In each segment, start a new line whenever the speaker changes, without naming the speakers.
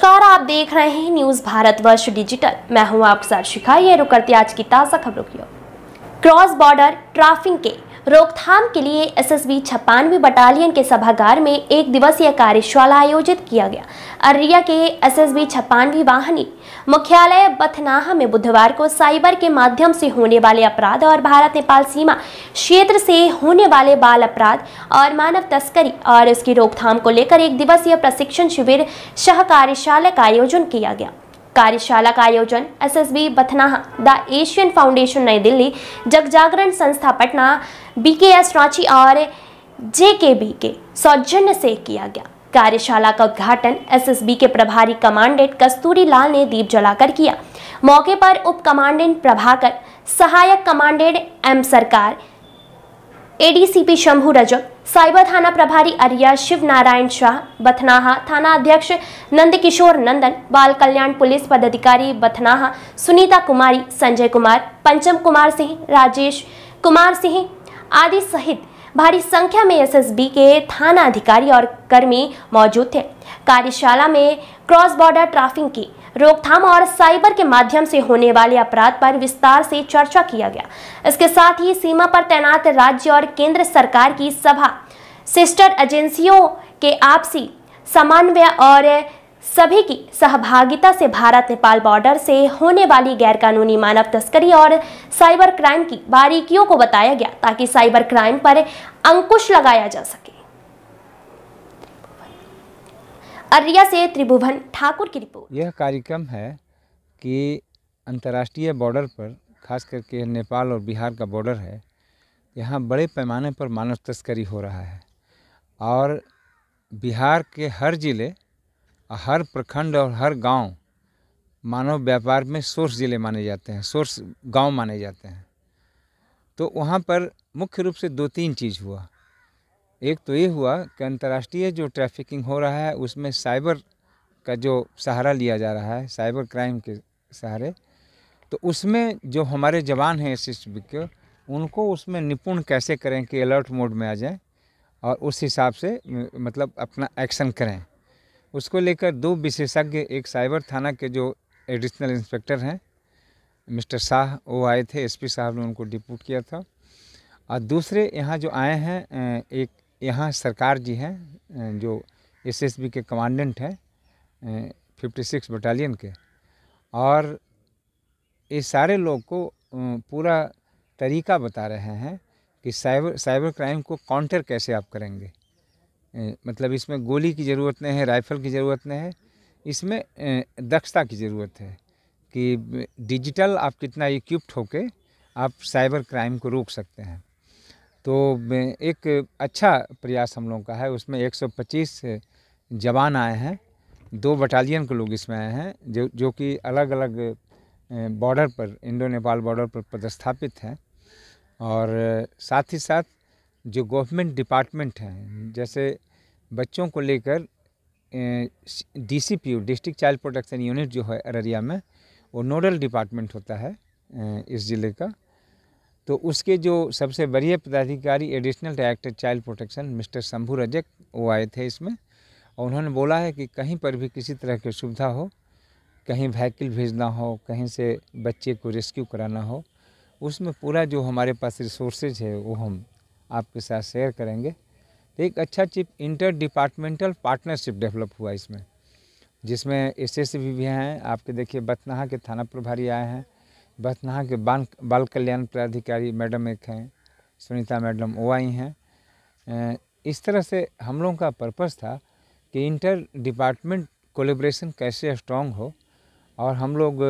नमस्कार, आप देख रहे हैं न्यूज भारतवर्ष डिजिटल। मैं हूं आपके साथ शिखा। ये रुक करती आज की ताज़ा खबरों की ओर। क्रॉस बॉर्डर ट्रैफिकिंग के रोकथाम के लिए एसएसबी 96वीं बटालियन के सभागार में एक दिवसीय कार्यशाला आयोजित किया गया। अररिया के एसएसबी 96वीं वाहिनी मुख्यालय बथनाहा में बुधवार को साइबर के माध्यम से होने वाले अपराध और भारत नेपाल सीमा क्षेत्र से होने वाले बाल अपराध और मानव तस्करी और इसकी रोकथाम को लेकर एक दिवसीय प्रशिक्षण शिविर सह कार्यशाला का आयोजन किया गया। कार्यशाला का आयोजन SSB Bathnaha, the Asian foundation नई दिल्ली, जग जागरण संस्था पटना, बीकेएस रांची और जेकेबी के सौजन्य से किया गया। कार्यशाला का उद्घाटन एसएसबी के प्रभारी कमांडेंट कस्तूरी लाल ने दीप जलाकर किया। मौके पर उप कमांडेंट प्रभाकर, सहायक कमांडेंट एम सरकार, एडीसीपी शंभू रजक, साइबर थाना प्रभारी अरिया शिव नारायण शाह, बथनाहा थाना अध्यक्ष नंदकिशोर नंदन, बाल कल्याण पुलिस पदाधिकारी बथनाहा सुनीता कुमारी, संजय कुमार, पंचम कुमार सिंह, राजेश कुमार सिंह आदि सहित भारी संख्या में एसएसबी के थाना अधिकारी और कर्मी मौजूद थे। कार्यशाला में क्रॉस बॉर्डर ट्रैफिकिंग की रोकथाम और साइबर के माध्यम से होने वाले अपराध पर विस्तार से चर्चा किया गया। इसके साथ ही सीमा पर तैनात राज्य और केंद्र सरकार की सभा, सिस्टर एजेंसियों के आपसी समन्वय और सभी की सहभागिता से भारत नेपाल बॉर्डर से होने वाली गैरकानूनी मानव तस्करी और साइबर क्राइम की बारीकियों को बताया गया, ताकि साइबर क्राइम पर अंकुश लगाया जा सके। अररिया से त्रिभुवन ठाकुर की रिपोर्ट।
यह कार्यक्रम है कि अंतर्राष्ट्रीय बॉर्डर पर, खास करके नेपाल और बिहार का बॉर्डर है, यहाँ बड़े पैमाने पर मानव तस्करी हो रहा है और बिहार के हर जिले, हर प्रखंड और हर गांव मानव व्यापार में सोर्स जिले माने जाते हैं, सोर्स गांव माने जाते हैं। तो वहाँ पर मुख्य रूप से दो तीन चीज़ हुआ। एक तो ये हुआ कि अंतर्राष्ट्रीय जो ट्रैफिकिंग हो रहा है उसमें साइबर का जो सहारा लिया जा रहा है, साइबर क्राइम के सहारे, तो उसमें जो हमारे जवान हैं एसएसबी के, उनको उसमें निपुण कैसे करें कि अलर्ट मोड में आ जाएं और उस हिसाब से मतलब अपना एक्शन करें। उसको लेकर दो विशेषज्ञ, एक साइबर थाना के जो एडिशनल इंस्पेक्टर हैं मिस्टर शाह, वो आए थे, एसपी साहब ने उनको डिप्यूट किया था, और दूसरे यहाँ जो आए हैं, एक यहाँ सरकार जी हैं जो एसएसबी के कमांडेंट हैं 56 बटालियन के, और ये सारे लोग को पूरा तरीका बता रहे हैं कि साइबर क्राइम को काउंटर कैसे आप करेंगे। मतलब इसमें गोली की ज़रूरत नहीं है, राइफ़ल की ज़रूरत नहीं है, इसमें दक्षता की ज़रूरत है कि डिजिटल आप कितना इक्विप्ड होके आप साइबर क्राइम को रोक सकते हैं। तो एक अच्छा प्रयास हम लोगों का है। उसमें 125 जवान आए हैं, 2 बटालियन के लोग इसमें आए हैं जो कि अलग अलग बॉर्डर पर, इंडो नेपाल बॉर्डर पर पदस्थापित हैं, और साथ ही साथ जो गवर्नमेंट डिपार्टमेंट हैं, जैसे बच्चों को लेकर DCPU, district child protection unit जो है अररिया में, वो नोडल डिपार्टमेंट होता है इस ज़िले का। तो उसके जो सबसे वरीय पदाधिकारी additional director child protection mister Shambhu Rajak, वो आए थे इसमें, और उन्होंने बोला है कि कहीं पर भी किसी तरह की सुविधा हो, कहीं व्हीकल भेजना हो, कहीं से बच्चे को रेस्क्यू कराना हो, उसमें पूरा जो हमारे पास रिसोर्सेज है वो हम आपके साथ शेयर करेंगे। तो एक अच्छा chip inter departmental partnership develop हुआ इसमें, जिसमें एसएसबी भी हैं। आपके देखिए बथनाहा के थाना प्रभारी आए हैं, बथनाहा के बाल कल्याण पदाधिकारी मैडम एक हैं, सुनीता मैडम, वो आई हैं। इस तरह से हम लोगों का पर्पस था कि इंटर डिपार्टमेंट कोलेब्रेशन कैसे स्ट्रॉन्ग हो और हम लोग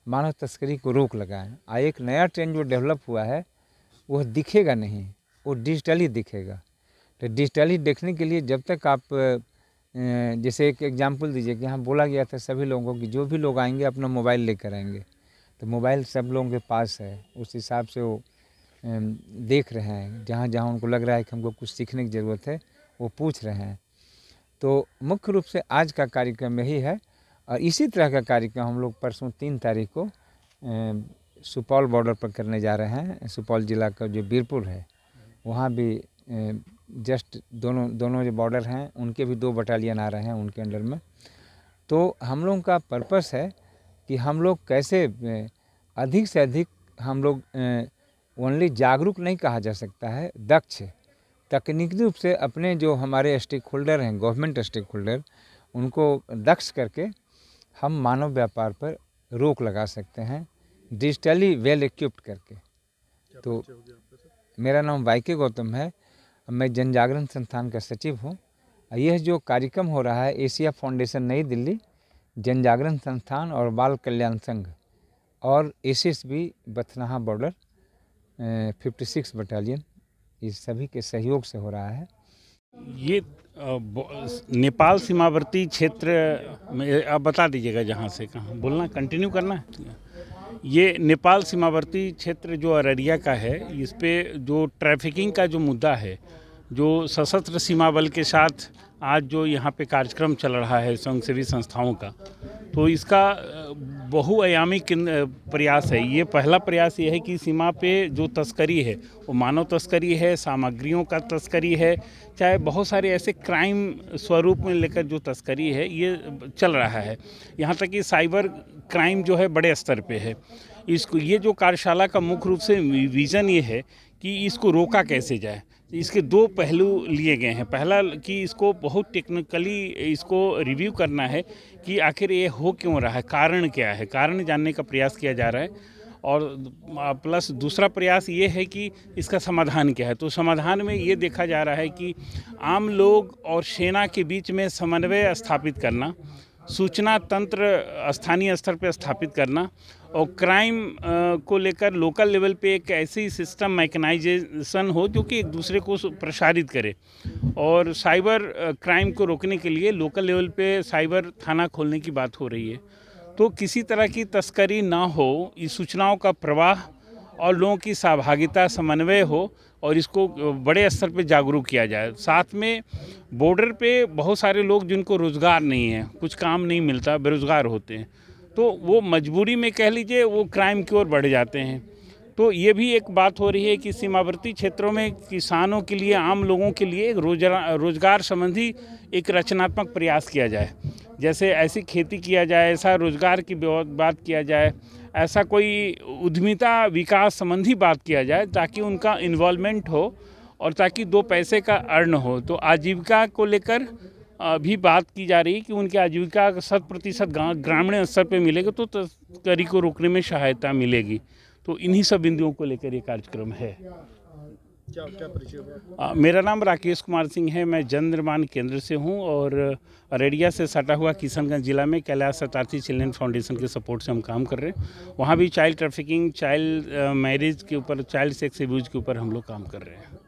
मानव तस्करी को रोक लगाएं। एक नया ट्रेंड जो डेवलप हुआ है वो दिखेगा नहीं, वो डिजिटली दिखेगा। तो डिजिटली देखने के लिए जब तक आप, जैसे एक एग्जांपल दीजिए कि यहाँ बोला गया था सभी लोगों को कि जो भी लोग आएंगे अपना मोबाइल लेकर आएंगे, तो मोबाइल सब लोगों के पास है, उस हिसाब से वो देख रहे हैं। जहाँ जहाँ उनको लग रहा है कि हमको कुछ सीखने की ज़रूरत है, वो पूछ रहे हैं। तो मुख्य रूप से आज का कार्यक्रम यही है, और इसी तरह का कार्यक्रम हम लोग परसों 3 तारीख को सुपौल बॉर्डर पर करने जा रहे हैं। सुपौल ज़िला का जो बीरपुर है, वहाँ भी जस्ट दोनों जो बॉर्डर हैं उनके भी 2 बटालियन आ रहे हैं उनके अंडर में, तो हम लोगों का पर्पस है कि हम लोग कैसे अधिक से अधिक हम लोग ओनली जागरूक नहीं कहा जा सकता है, दक्ष तकनीकी रूप से अपने जो हमारे स्टेक होल्डर हैं, गवर्नमेंट स्टेक होल्डर, उनको दक्ष करके हम मानव व्यापार पर रोक लगा सकते हैं, डिजिटली वेल इक्विप्ड करके। तो मेरा नाम वाईके गौतम है, मैं जन जागरण संस्थान का सचिव हूँ। यह जो कार्यक्रम हो रहा है एशिया फाउंडेशन नई दिल्ली, जन जागरण संस्थान और बाल कल्याण संघ और एसएसबी बथनाहा बॉर्डर 56 बटालियन, इस सभी के सहयोग से हो रहा है।
ये नेपाल सीमावर्ती क्षेत्र में आप बता दीजिएगा जहाँ से कहाँ बोलना, कंटिन्यू करना है। ये नेपाल सीमावर्ती क्षेत्र जो अररिया का है, इस पे जो ट्रैफिकिंग का जो मुद्दा है, जो सशस्त्र सीमा बल के साथ आज जो यहाँ पे कार्यक्रम चल रहा है स्वयंसेवी संस्थाओं का, तो इसका बहुआयामी प्रयास है। ये पहला प्रयास ये है कि सीमा पे जो तस्करी है वो मानव तस्करी है, सामग्रियों का तस्करी है, चाहे बहुत सारे ऐसे क्राइम स्वरूप में लेकर जो तस्करी है ये चल रहा है। यहाँ तक कि साइबर क्राइम जो है बड़े स्तर पे है। इसको ये जो कार्यशाला का मुख्य रूप से विज़न ये है कि इसको रोका कैसे जाए। इसके दो पहलू लिए गए हैं। पहला कि इसको बहुत टेक्निकली इसको रिव्यू करना है कि आखिर ये हो क्यों रहा है, कारण क्या है, कारण जानने का प्रयास किया जा रहा है। और प्लस दूसरा प्रयास ये है कि इसका समाधान क्या है। तो समाधान में ये देखा जा रहा है कि आम लोग और सेना के बीच में समन्वय स्थापित करना, सूचना तंत्र स्थानीय स्तर पर स्थापित करना और क्राइम को लेकर लोकल लेवल पे एक ऐसी सिस्टम मैकेनाइजेशन हो जो कि एक दूसरे को प्रसारित करे। और साइबर क्राइम को रोकने के लिए लोकल लेवल पे साइबर थाना खोलने की बात हो रही है। तो किसी तरह की तस्करी ना हो, इस सूचनाओं का प्रवाह और लोगों की सहभागिता, समन्वय हो और इसको बड़े स्तर पे जागरूक किया जाए। साथ में बॉर्डर पे बहुत सारे लोग जिनको रोज़गार नहीं है, कुछ काम नहीं मिलता, बेरोज़गार होते हैं, तो वो मजबूरी में कह लीजिए वो क्राइम की ओर बढ़ जाते हैं। तो ये भी एक बात हो रही है कि सीमावर्ती क्षेत्रों में किसानों के लिए, आम लोगों के लिए एक रोजगार संबंधी एक रचनात्मक प्रयास किया जाए। जैसे ऐसी खेती किया जाए, ऐसा रोजगार की बात किया जाए, ऐसा कोई उद्यमिता विकास संबंधी बात किया जाए ताकि उनका इन्वॉल्वमेंट हो और ताकि दो पैसे का अर्न हो। तो आजीविका को लेकर भी बात की जा रही है कि उनकी आजीविका 100% ग्रामीण स्तर पे मिलेगा तो तस्करी को रोकने में सहायता मिलेगी। तो इन्हीं सब बिंदुओं को लेकर ये कार्यक्रम है।
क्या परिचय?
मेरा नाम राकेश कुमार सिंह है। मैं जन निर्माण केंद्र से हूँ और अररिया से सटा हुआ किशनगंज जिला में कैलाश शतार्थी चिल्ड्रन फाउंडेशन के सपोर्ट से हम काम कर रहे हैं। वहाँ भी चाइल्ड ट्रैफिकिंग, चाइल्ड मैरिज के ऊपर, चाइल्ड सेक्स एब्यूज के ऊपर हम लोग काम कर रहे हैं।